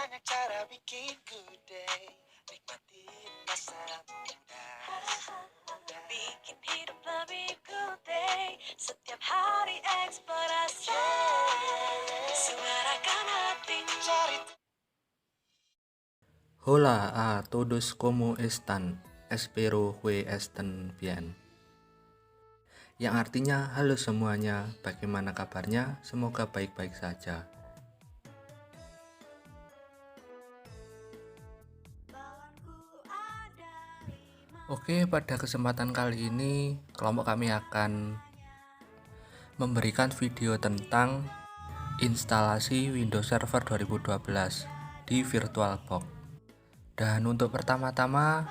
banyak cara bikin good day. Nikmatin masa muda. Bikin hidup lebih good day. Setiap hari eksplorasi. Suarakan hati. Cari. Hola a todos, ¿cómo están? Espero que estén bien. Yang artinya, halo semuanya, bagaimana kabarnya? Semoga baik-baik saja. Oke, pada kesempatan kali ini, kelompok kami akan memberikan video tentang instalasi Windows Server 2012 di VirtualBox. Dan untuk pertama-tama,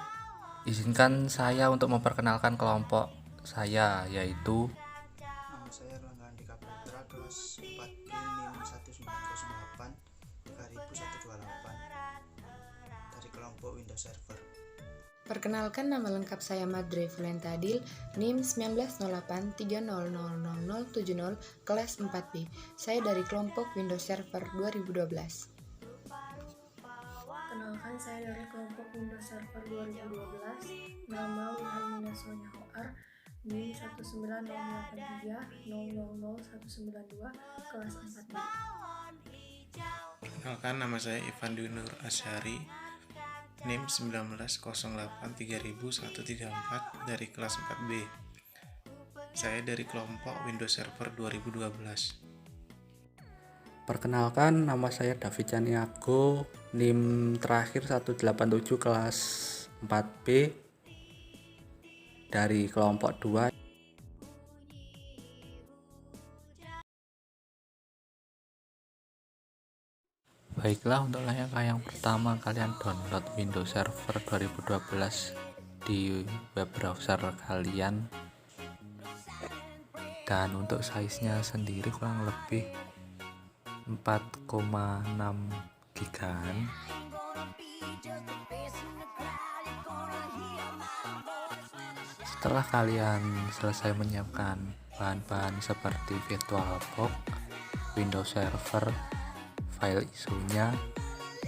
izinkan saya untuk memperkenalkan kelompok saya, yaitu Nama saya Erlangga Andika Putra, kelas 4B NIM 1908 3128 dari kelompok Windows Server. Perkenalkan, nama lengkap saya Madre Fulentadil, NIM 1908300070, kelas 4B. Saya dari kelompok Windows Server 2012. Kenalkan, saya dari kelompok Windows Server 2012. Nama Wilhelmina Sonia Hoar, NIM 19083000192, kelas 4B. Perkenalkan, nama saya Ivan Dwi Nur Asyari, NIM 1908300134 dari kelas 4B. Saya dari kelompok Windows Server 2012. Perkenalkan, nama saya David Caniago, NIM terakhir 187 kelas 4B dari kelompok 2. Baiklah, untuk langkah yang pertama, kalian download Windows Server 2012 di web browser kalian. Dan untuk size-nya sendiri kurang lebih 4,6 gigaan. Setelah kalian selesai menyiapkan bahan-bahan seperti VirtualBox, Windows Server, file ISO-nya,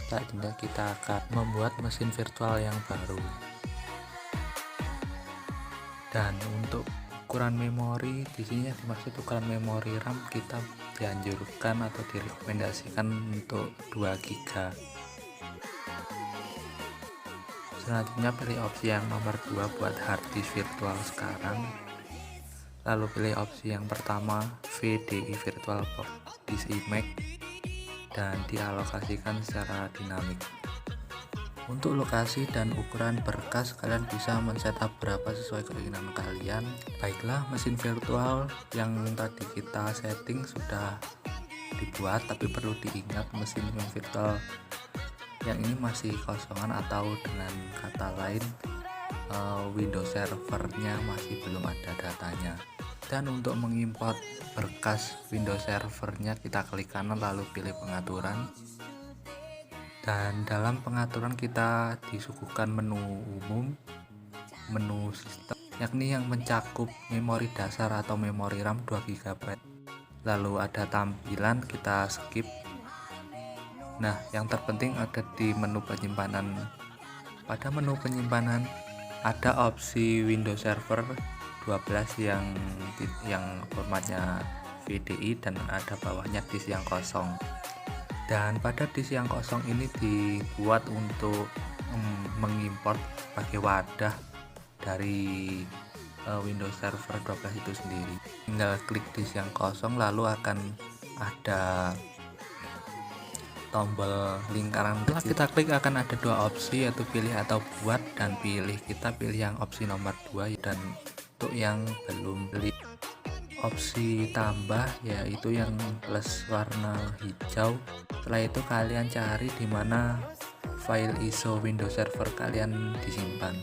selanjutnya kita akan membuat mesin virtual yang baru. Dan untuk ukuran memori, di sini dimaksud ukuran memori RAM, kita dianjurkan atau direkomendasikan untuk 2 GB. Selanjutnya pilih opsi yang nomor 2 buat hard disk virtual sekarang. Lalu pilih opsi yang pertama, VDI VirtualBox Disk Image, dan dialokasikan secara dinamik. Untuk lokasi dan ukuran berkas, kalian bisa men-setup berapa sesuai keinginan kalian. Baiklah, mesin virtual yang tadi kita setting sudah dibuat, tapi perlu diingat mesin virtual yang ini masih kosongan, atau dengan kata lain Windows servernya masih belum ada datanya. Dan untuk mengimport berkas Windows servernya, kita klik kanan lalu pilih pengaturan, dan dalam pengaturan kita disuguhkan menu umum, menu sistem, yakni yang mencakup memori dasar atau memori RAM 2 GB. Lalu ada tampilan, kita skip. Nah, yang terpenting ada di menu penyimpanan. Pada menu penyimpanan ada opsi Windows Server 12 yang formatnya VDI, dan ada bawahnya disk yang kosong. Dan pada disk yang kosong ini dibuat untuk mengimport sebagai wadah dari Windows Server 12 itu sendiri. Tinggal klik disk yang kosong, lalu akan ada tombol lingkaran. Setelah kita klik akan ada 2 opsi, yaitu pilih atau buat, dan kita pilih yang opsi nomor 2. Dan untuk yang belum beli opsi tambah, yaitu yang plus warna hijau. Setelah itu kalian cari di mana file ISO Windows Server kalian disimpan.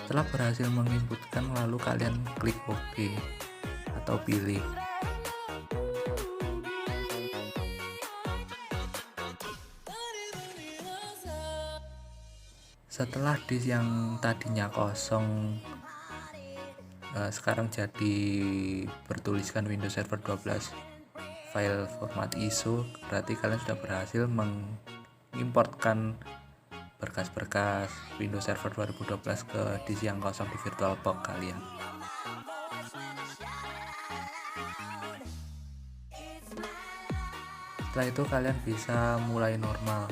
Setelah berhasil menginputkan, lalu kalian klik OK atau pilih. Setelah disk yang tadinya kosong sekarang jadi bertuliskan Windows Server 12 file format ISO, berarti kalian sudah berhasil mengimportkan berkas-berkas Windows Server 2012 ke disk yang kosong di VirtualBox kalian. Setelah itu kalian bisa mulai normal.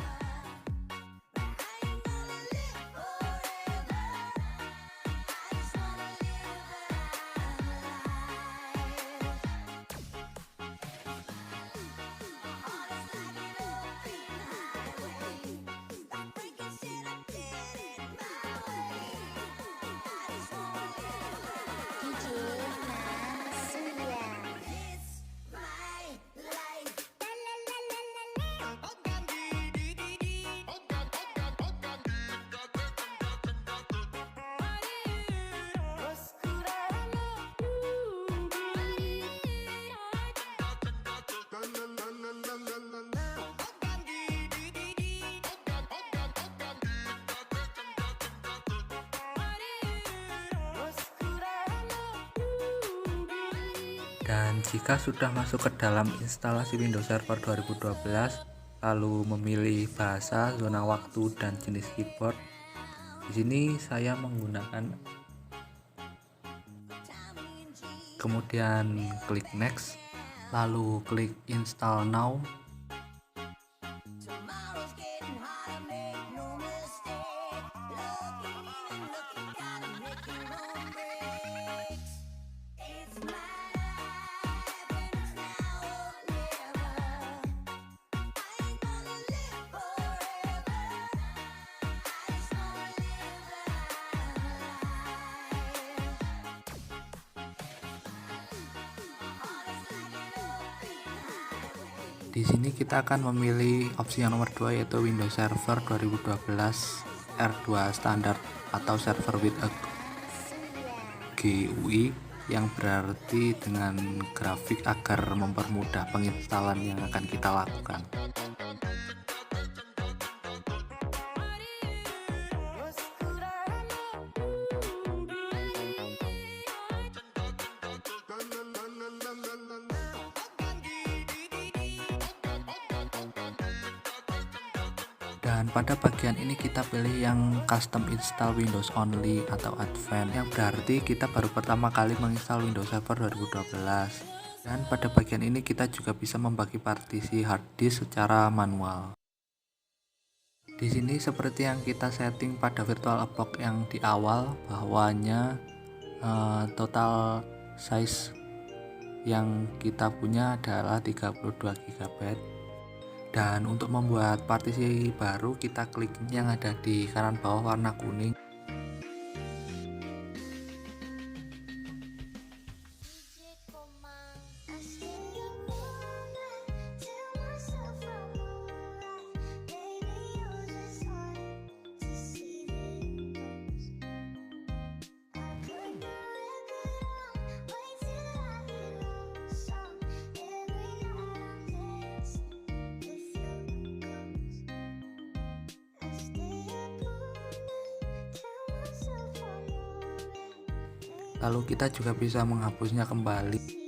Dan jika sudah masuk ke dalam instalasi Windows Server 2012, lalu memilih bahasa, zona waktu, dan jenis keyboard, di sini saya menggunakan, kemudian klik next, lalu klik install now. Di sini kita akan memilih opsi yang nomor 2, yaitu Windows Server 2012 R2 standar atau server with a GUI, yang berarti dengan grafik agar mempermudah penginstalan yang akan kita lakukan. Dan pada bagian ini kita pilih yang custom install Windows only atau advanced, yang berarti kita baru pertama kali menginstal Windows Server 2012. Dan pada bagian ini kita juga bisa membagi partisi hard disk secara manual. Di sini seperti yang kita setting pada VirtualBox yang di awal, bahwanya total size yang kita punya adalah 32 GB. Dan untuk membuat partisi baru, kita klik yang ada di kanan bawah warna kuning. Lalu kita juga bisa menghapusnya kembali.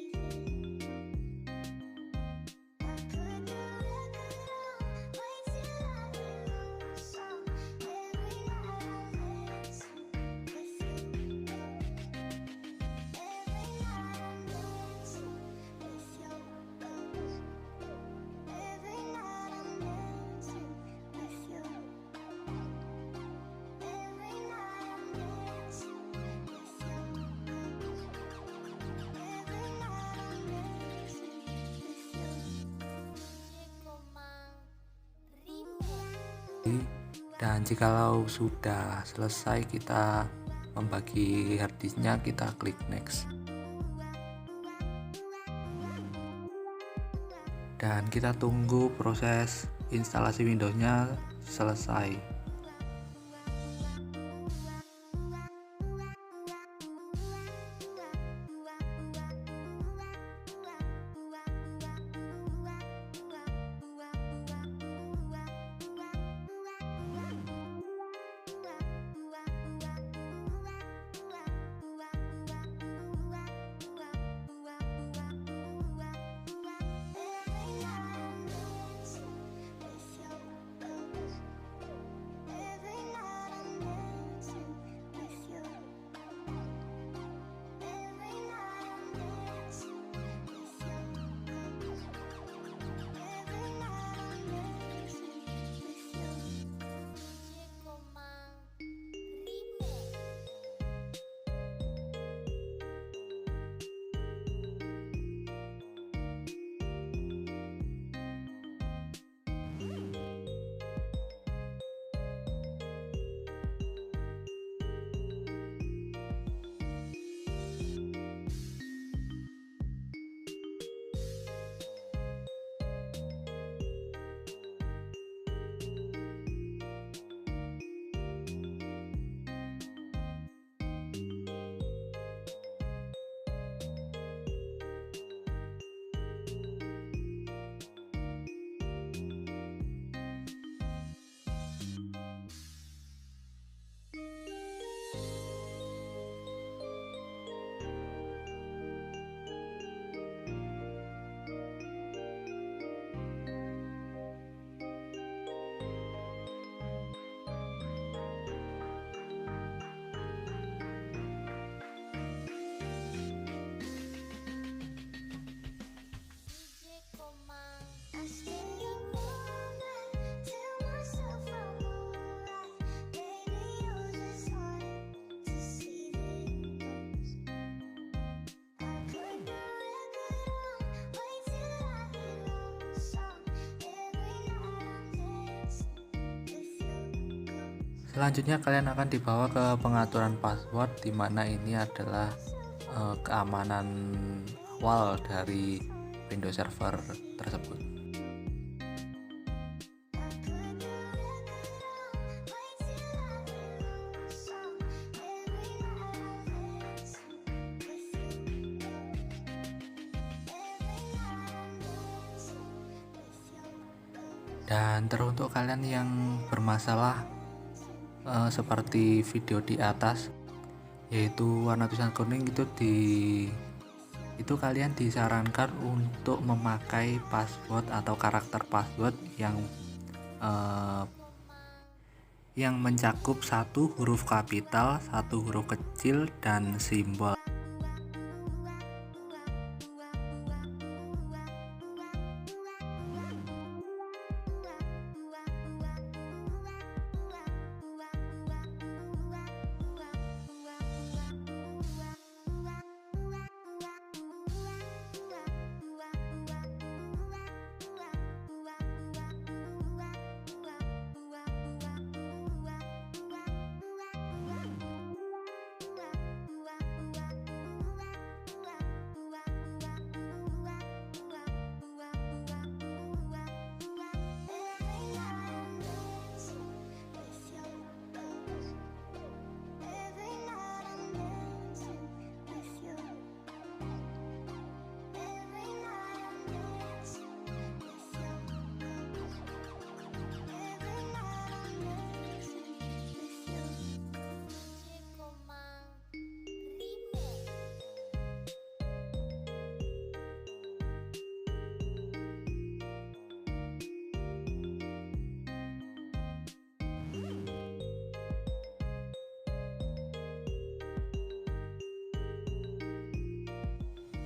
Dan jikalau sudah selesai kita membagi harddisknya, kita klik next. Dan kita tunggu proses instalasi Windowsnya selesai. Selanjutnya kalian akan dibawa ke pengaturan password, di mana ini adalah keamanan awal dari Windows Server tersebut. Dan teruntuk kalian yang bermasalah seperti video di atas, yaitu warna tulisan kuning, itu kalian disarankan untuk memakai password atau karakter password yang mencakup satu huruf kapital, satu huruf kecil, dan simbol.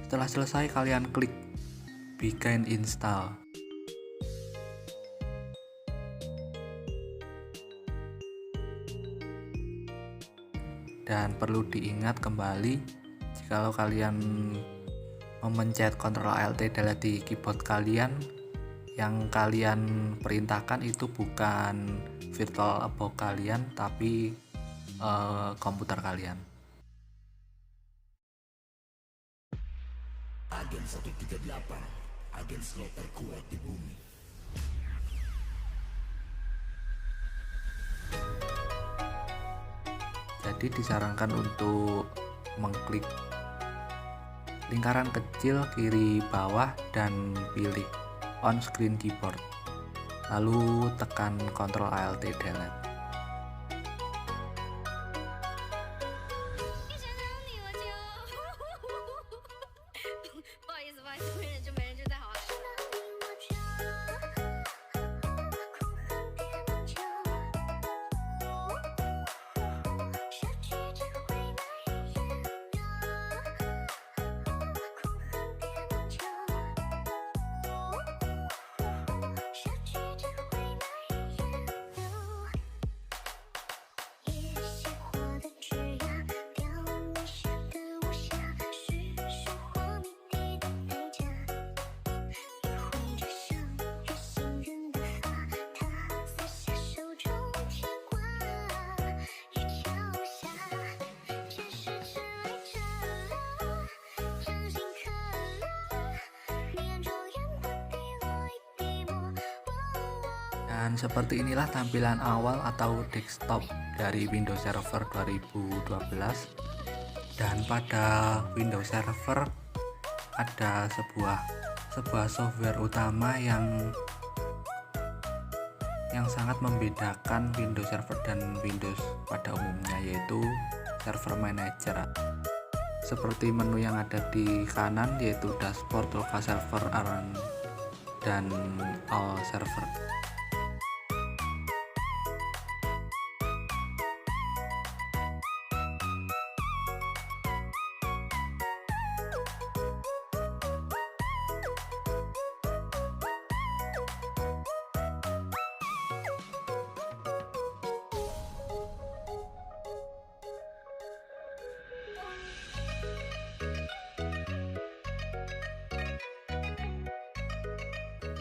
Setelah selesai, kalian klik Begin Install. Dan perlu diingat kembali, jikalau kalian memencet Ctrl Alt Delete di keyboard kalian, yang kalian perintahkan itu bukan VirtualBox kalian, tapi komputer kalian. Agen 138, agen slot terkuat di bumi. Jadi disarankan untuk mengklik lingkaran kecil kiri bawah dan pilih on screen keyboard, lalu tekan Ctrl Alt Delete. Dan seperti inilah tampilan awal atau desktop dari Windows Server 2012. Dan pada Windows Server ada sebuah software utama yang sangat membedakan Windows Server dan Windows pada umumnya, yaitu Server Manager. Seperti menu yang ada di kanan, yaitu dashboard, local server, dan all server.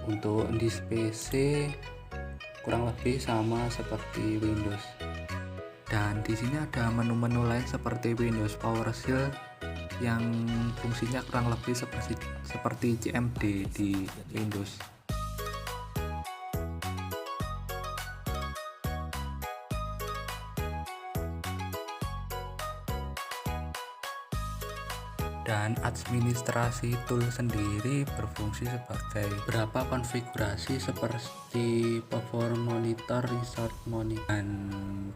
Untuk disk PC kurang lebih sama seperti Windows. Dan di sini ada menu-menu lain seperti Windows PowerShell yang fungsinya kurang lebih seperti CMD di Windows. Dan administrasi tool sendiri berfungsi sebagai beberapa konfigurasi seperti perform monitor, resort monitor, dan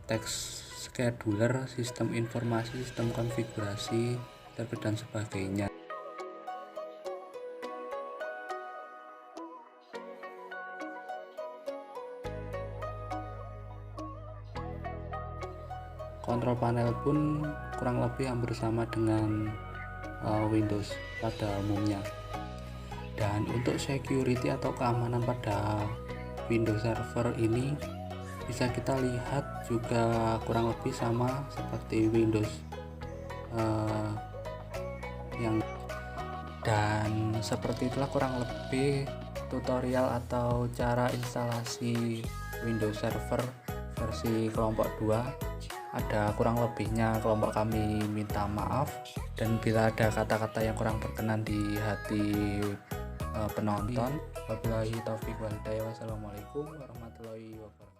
text scheduler, sistem informasi, sistem konfigurasi, dan sebagainya. Kontrol panel pun kurang lebih hampir sama dengan Windows pada umumnya. Dan untuk security atau keamanan pada Windows Server ini bisa kita lihat juga kurang lebih sama seperti Windows dan seperti itulah kurang lebih tutorial atau cara instalasi Windows Server versi kelompok 2. Ada kurang lebihnya kelompok kami minta maaf, dan bila ada kata-kata yang kurang berkenan di hati penonton, wabillahi taufiq wal hidayah. Wassalamualaikum warahmatullahi wabarakatuh.